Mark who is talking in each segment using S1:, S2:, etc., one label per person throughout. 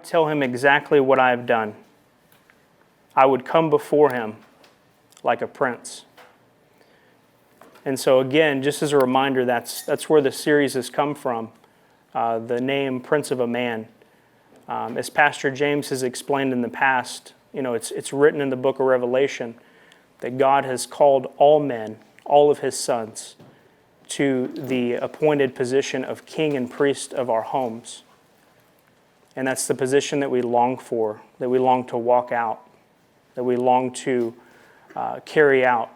S1: would tell him exactly what I have done. I would come before him like a prince. And so again, just as a reminder, that's where the series has come from, the name Prince of a Man. As Pastor James has explained in the past, it's written in the book of Revelation that God has called all men, all of his sons, to the appointed position of king and priest of our homes. And that's the position that we long for, that we long to walk out, that we long to carry out.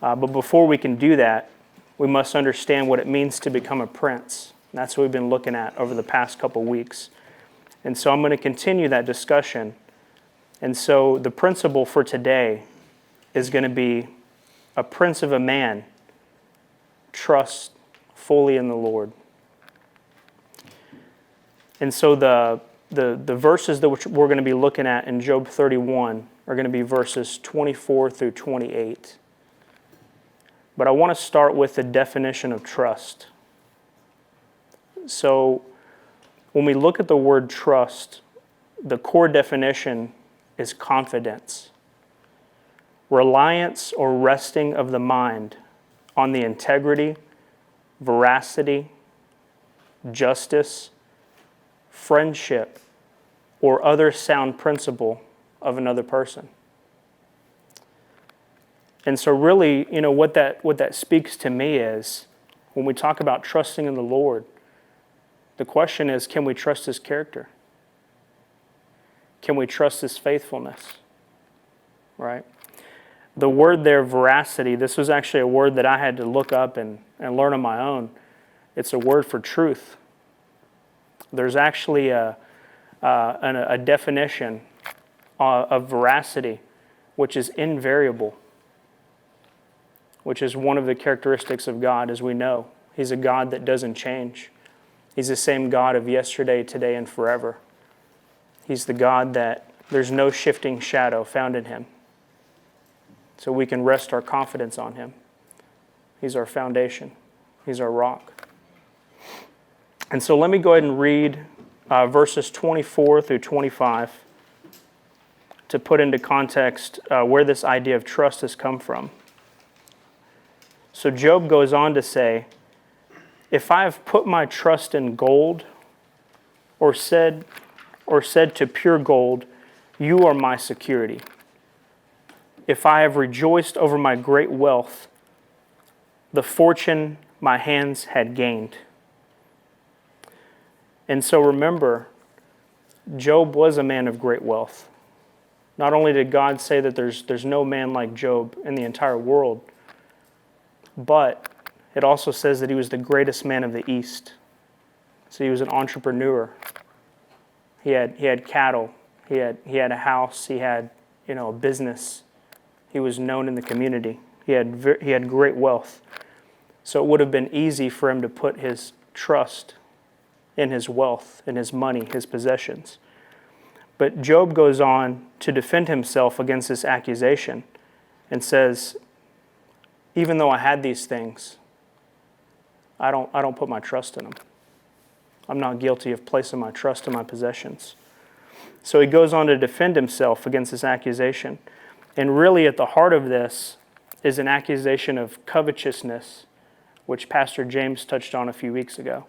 S1: But before we can do that, we must understand what it means to become a prince. And that's what we've been looking at over the past couple weeks. And so I'm going to continue that discussion. And so the principle for today is going to be a prince of a man, trust fully in the Lord. And so the verses that we're going to be looking at in Job 31 are going to be verses 24 through 28. But I want to start with the definition of trust. So when we look at the word trust, the core definition is confidence, reliance or resting of the mind on the integrity, veracity, justice, friendship, or other sound principle of another person. And so really, what that speaks to me is, when we talk about trusting in the Lord, the question is, can we trust his character? Can we trust his faithfulness? Right? The word there, veracity, this was actually a word that I had to look up and learn on my own. It's a word for truth. There's actually a definition of veracity, which is invariable, which is one of the characteristics of God, as we know. He's a God that doesn't change. He's the same God of yesterday, today, and forever. He's the God that there's no shifting shadow found in him. So we can rest our confidence on him. He's our foundation. He's our rock. And so let me go ahead and read verses 24 through 25 to put into context where this idea of trust has come from. So Job goes on to say, "If I have put my trust in gold, or said to pure gold, you are my security. If I have rejoiced over my great wealth, the fortune my hands had gained." And so remember, Job was a man of great wealth. Not only did God say that there's no man like Job in the entire world, but it also says that he was the greatest man of the East. So he was an entrepreneur. He had cattle. He had a house. He had a business. He was known in the community. He had great wealth. So it would have been easy for him to put his trust in his wealth, in his money, his possessions. But Job goes on to defend himself against this accusation and says, even though I had these things, I don't put my trust in them. I'm not guilty of placing my trust in my possessions. So he goes on to defend himself against this accusation. And really at the heart of this is an accusation of covetousness, which Pastor James touched on a few weeks ago.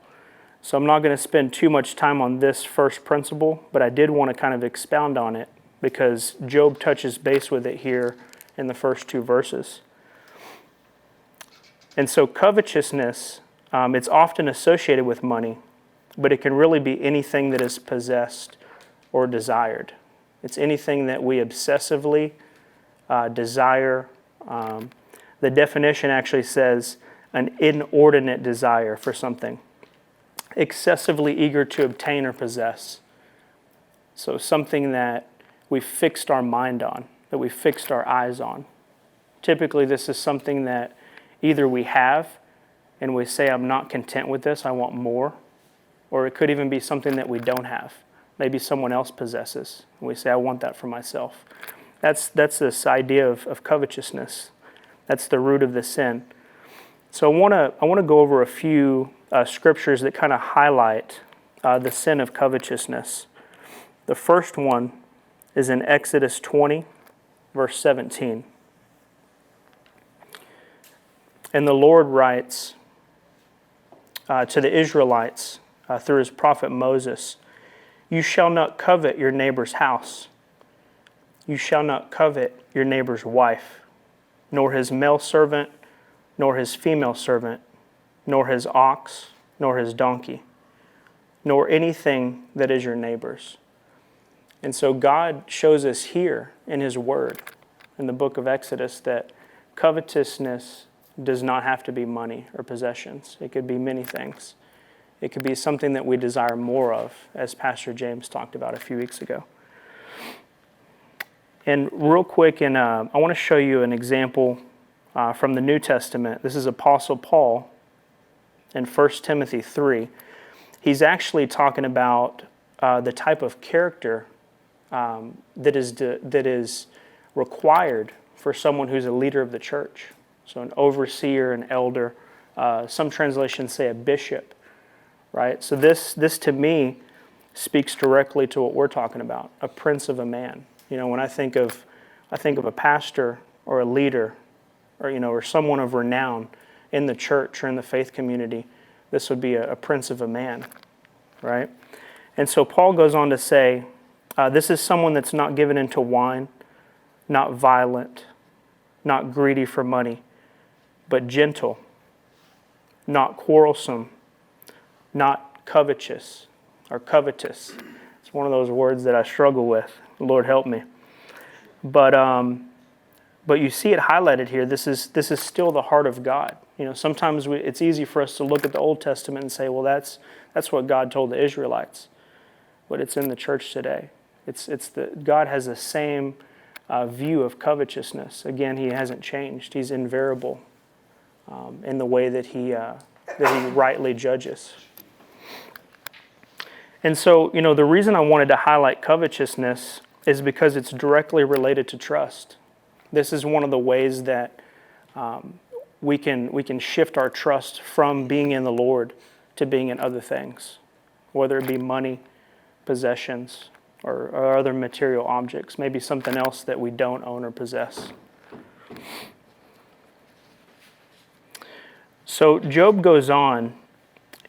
S1: So I'm not going to spend too much time on this first principle, but I did want to kind of expound on it because Job touches base with it here in the first two verses. And so covetousness, it's often associated with money, but it can really be anything that is possessed or desired. It's anything that we obsessively desire. The definition actually says an inordinate desire for something, excessively eager to obtain or possess. So something that we fixed our mind on, that we fixed our eyes on. Typically this is something that either we have and we say, I'm not content with this, I want more. Or it could even be something that we don't have. Maybe someone else possesses. And we say, I want that for myself. That's this idea of covetousness. That's the root of the sin. So I want to go over a few scriptures that kind of highlight the sin of covetousness. The first one is in Exodus 20, verse 17. And the Lord writes to the Israelites through his prophet Moses, "You shall not covet your neighbor's house. You shall not covet your neighbor's wife, nor his male servant, nor his female servant, nor his ox, nor his donkey, nor anything that is your neighbor's." And so God shows us here in his word, in the book of Exodus, that covetousness does not have to be money or possessions. It could be many things. It could be something that we desire more of, as Pastor James talked about a few weeks ago. And real quick, I want to show you an example from the New Testament. This is Apostle Paul in 1 Timothy 3. He's actually talking about the type of character that is required for someone who's a leader of the church. So an overseer, an elder, some translations say a bishop, right? So this to me speaks directly to what we're talking about, a prince of a man. When I think of a pastor or a leader, or someone of renown in the church or in the faith community, this would be a prince of a man, right? And so Paul goes on to say, this is someone that's not given into wine, not violent, not greedy for money, but gentle, not quarrelsome, not covetous or covetous. It's one of those words that I struggle with. Lord help me. But you see it highlighted here. This is still the heart of God. Sometimes it's easy for us to look at the Old Testament and say, well, that's what God told the Israelites. But it's in the church today. God has the same view of covetousness. Again, he hasn't changed. He's invariable in the way that he rightly judges. And so, the reason I wanted to highlight covetousness is because it's directly related to trust. This is one of the ways that we can shift our trust from being in the Lord to being in other things, whether it be money, possessions, or other material objects, maybe something else that we don't own or possess. So Job goes on,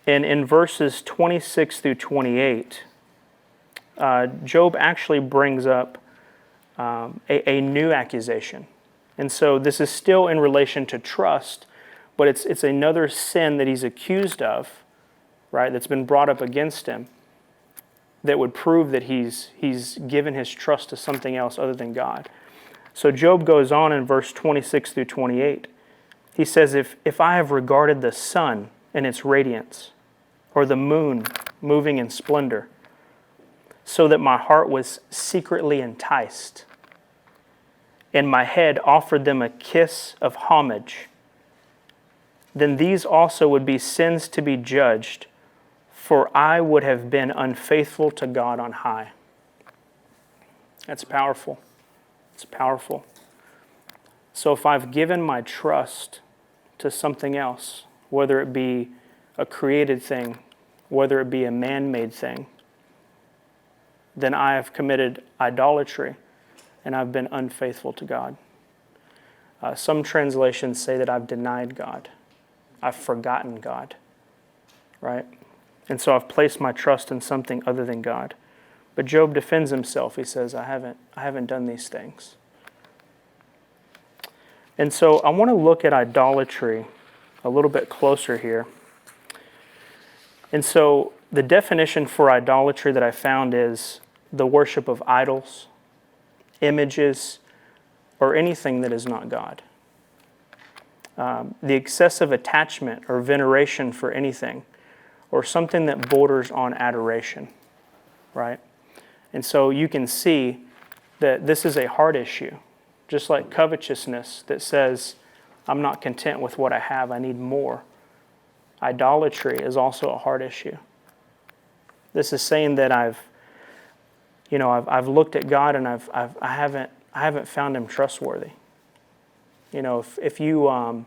S1: and in verses 26 through 28, Job actually brings up a new accusation. And so this is still in relation to trust, but it's another sin that he's accused of, right, that's been brought up against him, that would prove that he's given his trust to something else other than God. So Job goes on in verse 26 through 28. He says, if I have regarded the sun in its radiance, or the moon moving in splendor, so that my heart was secretly enticed, and my head offered them a kiss of homage, then these also would be sins to be judged, for I would have been unfaithful to God on high. That's powerful. It's powerful. So if I've given my trust to something else, whether it be a created thing, whether it be a man-made thing, then I have committed idolatry and I've been unfaithful to God. Some translations say that I've denied God. I've forgotten God, right? And so I've placed my trust in something other than God. But Job defends himself. He says, I haven't done these things. And so I want to look at idolatry a little bit closer here. And so the definition for idolatry that I found is the worship of idols, images, or anything that is not God. The excessive attachment or veneration for anything, or something that borders on adoration, right? And so you can see that this is a heart issue, just like covetousness that says, I'm not content with what I have, I need more. Idolatry is also a heart issue. This is saying that I've looked at God and I haven't found Him trustworthy. If you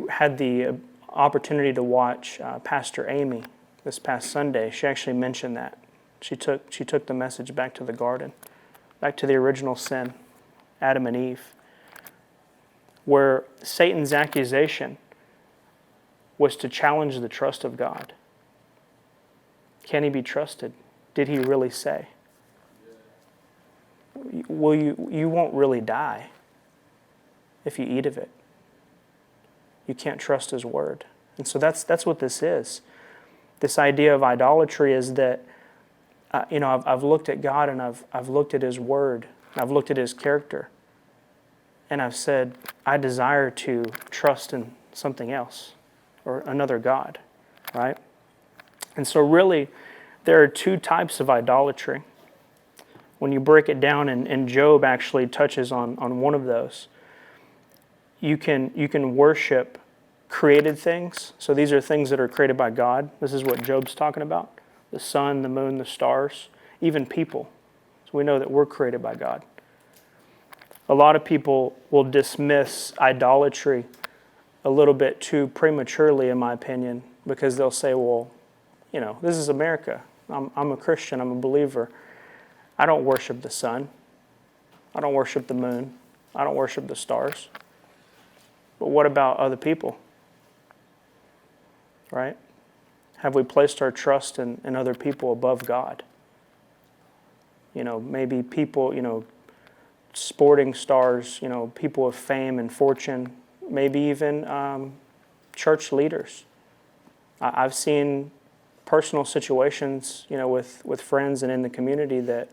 S1: had the opportunity to watch Pastor Amy this past Sunday, she actually mentioned that. She took the message back to the garden, back to the original sin, Adam and Eve, where Satan's accusation was to challenge the trust of God. Can he be trusted? Did he really say? You won't really die if you eat of it. You can't trust his word. And so that's what this is. This idea of idolatry is that, I've looked at God and I've looked at his word, and I've looked at his character, and I've said, I desire to trust in something else or another God, right? And so really, there are two types of idolatry. When you break it down, and Job actually touches on one of those, you can worship created things. So these are things that are created by God. This is what Job's talking about. The sun, the moon, the stars, even people. So we know that we're created by God. A lot of people will dismiss idolatry a little bit too prematurely, in my opinion, because they'll say, well, this is America. I'm a Christian. I'm a believer. I don't worship the sun. I don't worship the moon. I don't worship the stars. But what about other people? Right? Have we placed our trust in other people above God? Maybe people, sporting stars, people of fame and fortune, maybe even church leaders. I've seen personal situations, with friends and in the community that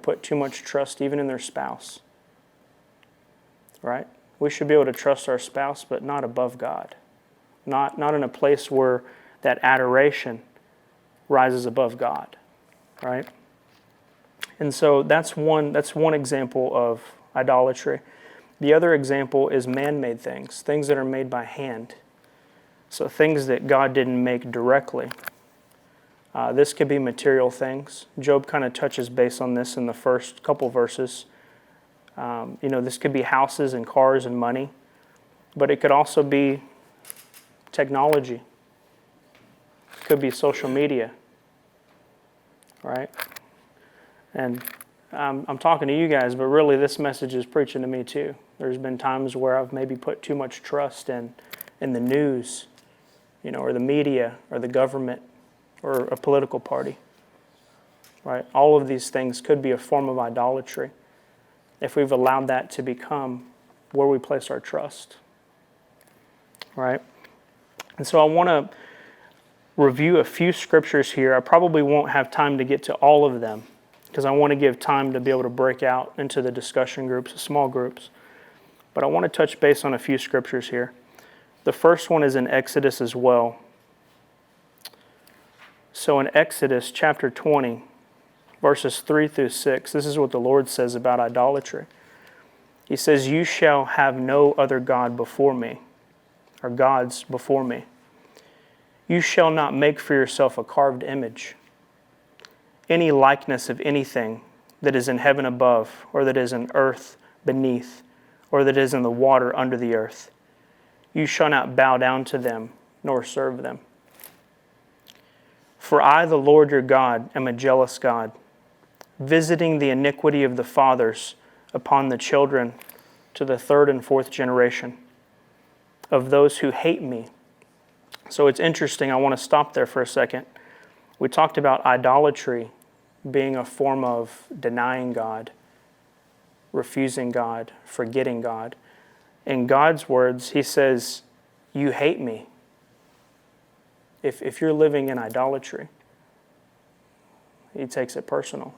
S1: put too much trust even in their spouse. Right? We should be able to trust our spouse, but not above God. Not in a place where that adoration rises above God. Right? And so that's one example of idolatry. The other example is man-made things that are made by hand. So things that God didn't make directly. This could be material things. Job kind of touches base on this in the first couple verses. This could be houses and cars and money, but it could also be technology. It could be social media, right? And I'm talking to you guys, but really this message is preaching to me too. There's been times where I've maybe put too much trust in the news, or the media, or the government, or a political party, right? All of these things could be a form of idolatry if we've allowed that to become where we place our trust, right? And so I want to review a few scriptures here. I probably won't have time to get to all of them because I want to give time to be able to break out into the discussion groups, small groups. But I want to touch base on a few scriptures here. The first one is in Exodus as well. So in Exodus chapter 20, verses 3 through 6, this is what the Lord says about idolatry. He says, "You shall have no other God before me," or gods before me. "You shall not make for yourself a carved image, any likeness of anything that is in heaven above, or that is in earth beneath, or that is in the water under the earth. You shall not bow down to them, nor serve them. For I, the Lord your God, am a jealous God, visiting the iniquity of the fathers upon the children to the third and fourth generation of those who hate me." So it's interesting. I want to stop there for a second. We talked about idolatry being a form of denying God, refusing God, forgetting God. In God's words, he says, you hate me. If you're living in idolatry, he takes it personal.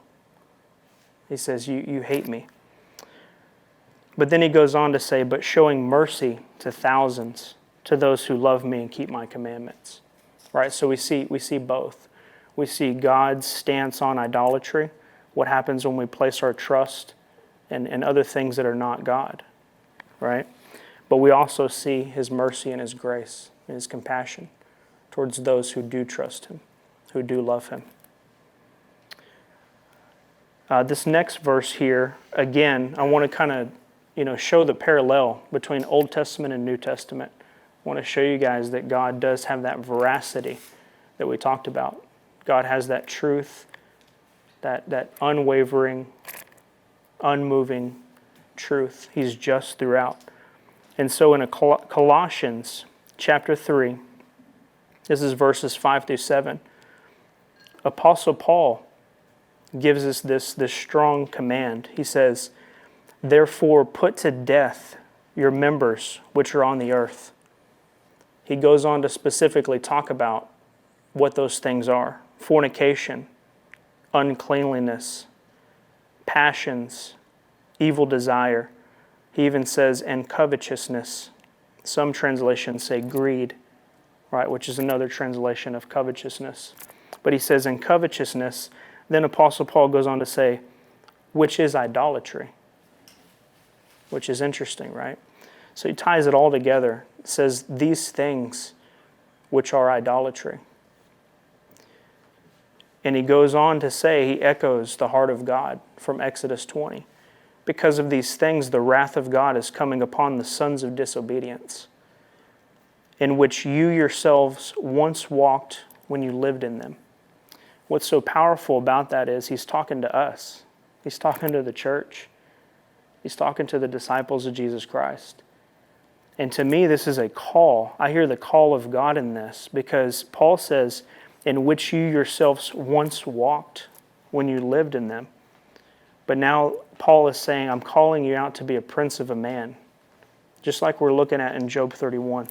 S1: He says, you hate me. But then he goes on to say, but showing mercy to thousands, to those who love me and keep my commandments. Right? So we see both. We see God's stance on idolatry, what happens when we place our trust in other things that are not God. Right? But we also see his mercy and his grace and his compassion towards those who do trust him, who do love him. This next verse here, again, I want to kind of show the parallel between Old Testament and New Testament. I want to show you guys that God does have that veracity that we talked about. God has that truth that unwavering, unmoving truth. He's just throughout. And so in Colossians chapter 3, this is verses 5 through 7, Apostle Paul gives us this strong command. He says, "Therefore put to death your members which are on the earth." He goes on to specifically talk about what those things are: fornication, uncleanliness, passions, evil desire. He even says, and covetousness. Some translations say greed, right, which is another translation of covetousness. But he says, in covetousness, then Apostle Paul goes on to say, which is idolatry, which is interesting, right? So he ties it all together. It says, these things which are idolatry. And he goes on to say, he echoes the heart of God from Exodus 20. Because of these things, the wrath of God is coming upon the sons of disobedience, in which you yourselves once walked when you lived in them. What's so powerful about that is he's talking to us. He's talking to the church. He's talking to the disciples of Jesus Christ. And to me, this is a call. I hear the call of God in this, because Paul says, in which you yourselves once walked when you lived in them. But now Paul is saying, I'm calling you out to be a prince of a man, just like we're looking at in Job 31.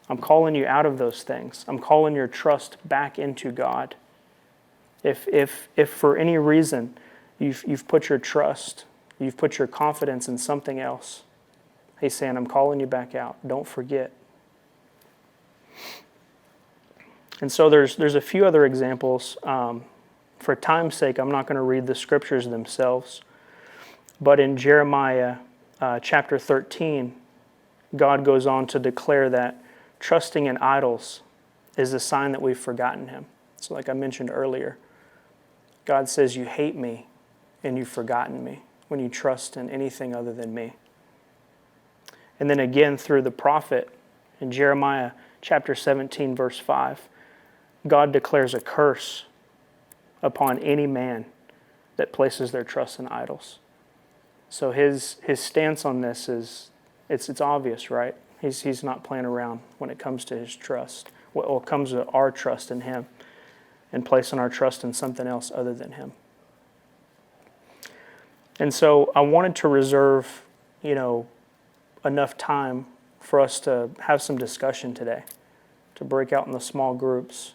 S1: I'm calling you out of those things. I'm calling your trust back into God. If for any reason you've put your trust, you've put your confidence in something else, he's saying, I'm calling you back out. Don't forget. And so there's a few other examples. For time's sake, I'm not going to read the scriptures themselves. But in Jeremiah chapter 13, God goes on to declare that trusting in idols is a sign that we've forgotten him. So like I mentioned earlier, God says, you hate me and you've forgotten me when you trust in anything other than me. And then again through the prophet in Jeremiah chapter 17, verse 5, God declares a curse upon any man that places their trust in idols. So his stance on this is, it's obvious, right? He's not playing around when it comes to his trust. Well, it comes to our trust in him and placing our trust in something else other than him. And so I wanted to reserve, enough time for us to have some discussion today, to break out in the small groups,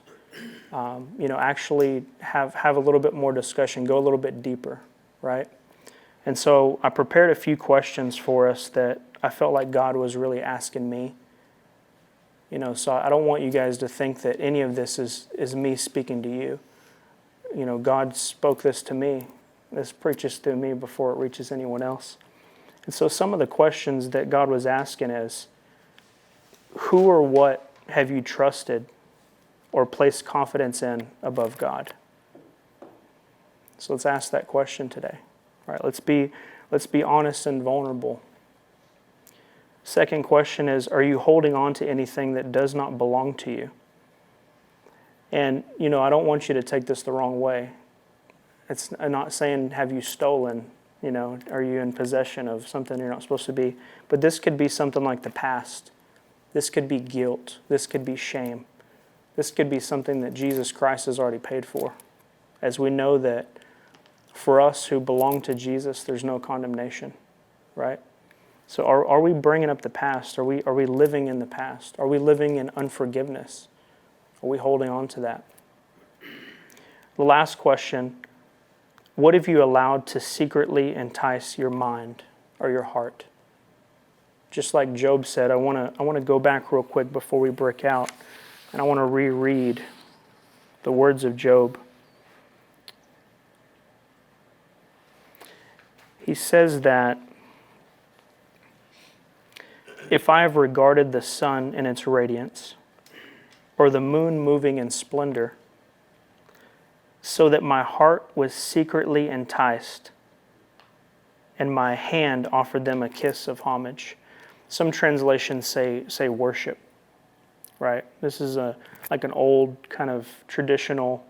S1: actually have a little bit more discussion, go a little bit deeper, right? And so I prepared a few questions for us that I felt like God was really asking me. So I don't want you guys to think that any of this is me speaking to you. God spoke this to me. This preaches through me before it reaches anyone else. And so some of the questions that God was asking is, who or what have you trusted or placed confidence in above God? So let's ask that question today. All right, let's be honest and vulnerable. Second question is, are you holding on to anything that does not belong to you? And, I don't want you to take this the wrong way. I'm not saying, have you stolen? Are you in possession of something you're not supposed to be? But this could be something like the past. This could be guilt. This could be shame. This could be something that Jesus Christ has already paid for. As we know that for us who belong to Jesus, there's no condemnation, right? So are we bringing up the past? Are we living in the past? Are we living in unforgiveness? Are we holding on to that? The last question, what have you allowed to secretly entice your mind or your heart? Just like Job said, I want to go back real quick before we break out, and I want to reread the words of Job. He says that, if I have regarded the sun in its radiance, or the moon moving in splendor, so that my heart was secretly enticed, and my hand offered them a kiss of homage. Some translations say worship, right? This is like an old kind of traditional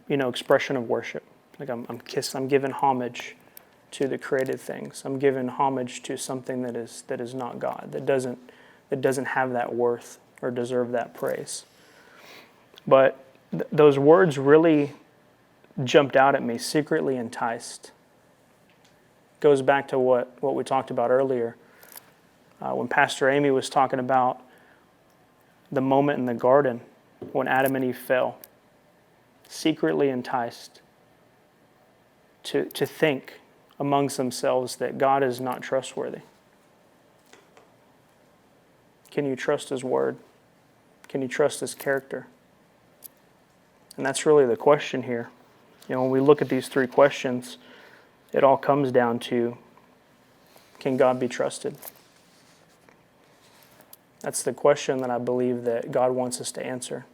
S1: expression of worship. Like I'm giving homage to the created things. I'm giving homage to something that is not God, that doesn't have that worth or deserve that praise. But those words really jumped out at me, secretly enticed. Goes back to what we talked about earlier. When Pastor Amy was talking about the moment in the garden when Adam and Eve fell, secretly enticed to think amongst themselves that God is not trustworthy. Can you trust His word? Can you trust His character? And that's really the question here. When we look at these three questions, it all comes down to, can God be trusted? That's the question that I believe that God wants us to answer.